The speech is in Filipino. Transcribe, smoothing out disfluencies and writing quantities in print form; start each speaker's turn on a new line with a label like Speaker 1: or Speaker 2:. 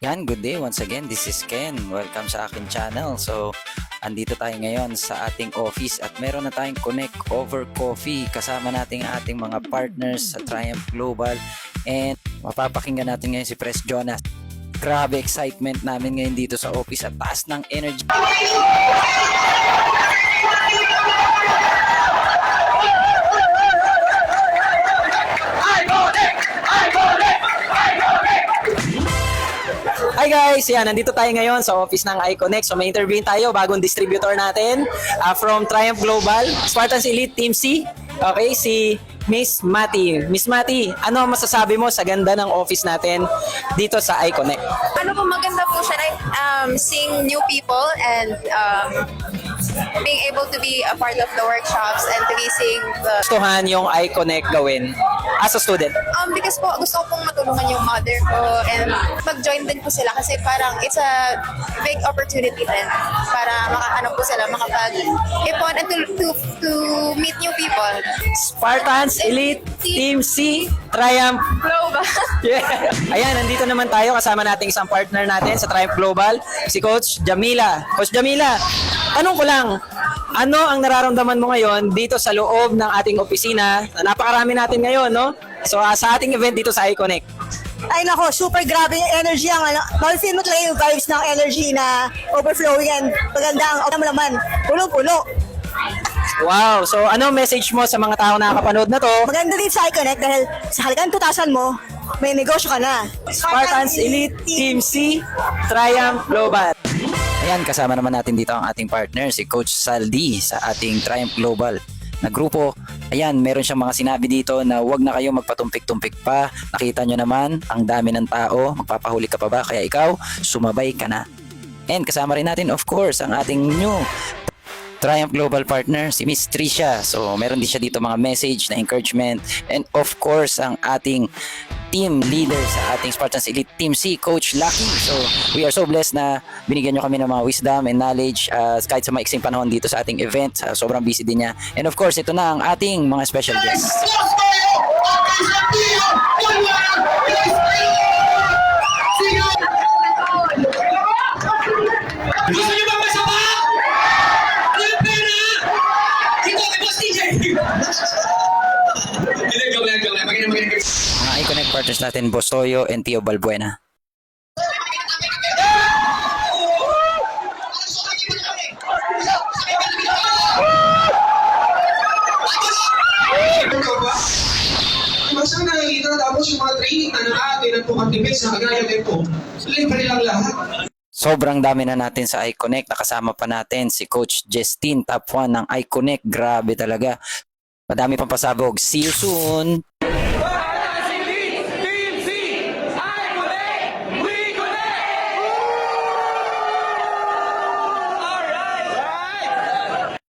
Speaker 1: Yan, good day once again. This is Ken. Welcome sa akin channel. So, andito tayo ngayon sa ating office at meron na tayong connect over coffee. Kasama natin ang ating mga partners sa Triumph Global. And mapapakinggan natin ngayon si Pres Jonas. Grabe excitement namin ngayon dito sa office at taas ng energy.
Speaker 2: Hi guys! Yan, nandito tayo ngayon sa office ng iConnect. So may interview tayo, bagong distributor natin from Triumph Global, Spartans Elite Team C. Okay, si Miss Mati. Miss Mati, ano masasabi mo sa ganda ng office natin dito sa iConnect?
Speaker 3: Ano po, maganda po siya, like, seeing new people and being able to be a part of the workshops and to be seeing the...
Speaker 2: Gustuhan yung iConnect gawin as a student?
Speaker 3: Because po, gusto ko pong matulungan yung mother ko and mag-join din po sila kasi parang it's a big opportunity din para makaano po sila, makapag-ipon and to meet new people.
Speaker 2: Spartans Elite Team C, Triumph
Speaker 3: Global.
Speaker 2: Yeah. Ayan, nandito naman tayo kasama nating isang partner natin sa Triumph Global, si Coach Jamila. Coach Jamila, tanong ko lang, ano ang nararamdaman mo ngayon dito sa loob ng ating opisina? Napakarami natin ngayon, no? So, sa ating event dito sa iConnect.
Speaker 4: Ay nako, super grabe yung energy ang ano. Feel mo talaga yung vibes ng energy na overflowing and maganda ang naman. Puno-puno.
Speaker 2: Wow! So, ano message mo sa mga tao na nakapanood na to?
Speaker 4: Maganda din sa iConnect dahil sa halagang 2,000 mo, may negosyo ka na.
Speaker 2: Spartans Elite Team C, Triumph Global.
Speaker 1: Ayan, kasama naman natin dito ang ating partner, si Coach Saldi sa ating Triumph Global na grupo. Ayan, meron siyang mga sinabi dito na huwag na kayo magpatumpik-tumpik pa. Nakita nyo naman, ang dami ng tao. Magpapahuli ka pa ba? Kaya ikaw, sumabay ka na. And kasama rin natin, of course, ang ating new Triumph Global partner, si Miss Tricia. So, meron din siya dito mga message na encouragement. And of course, ang ating team leader sa ating Spartans Elite Team C, Coach Lucky. So, we are so blessed na binigyan nyo kami ng mga wisdom and knowledge kahit sa maiksing panahon dito sa ating event. Sobrang busy din niya. And of course, ito na ang ating mga special guests.
Speaker 5: Gusto niyo bang masaba? Walang pera! Ito, kay Boss DJ! Hindi, joke lang. Makinig.
Speaker 1: Mga iConnect partners natin, Boss Toyo and Tio Balbuena.
Speaker 5: Basta nakikita na tapos yung mga training na natin at tumatipid sa kagaya nito. Sila pa nilang lahat.
Speaker 1: Sobrang dami na natin sa iConnect. Nakasama pa natin si Coach Justine, top 1 ng iConnect. Grabe talaga. Madami pang pasabog. See you soon!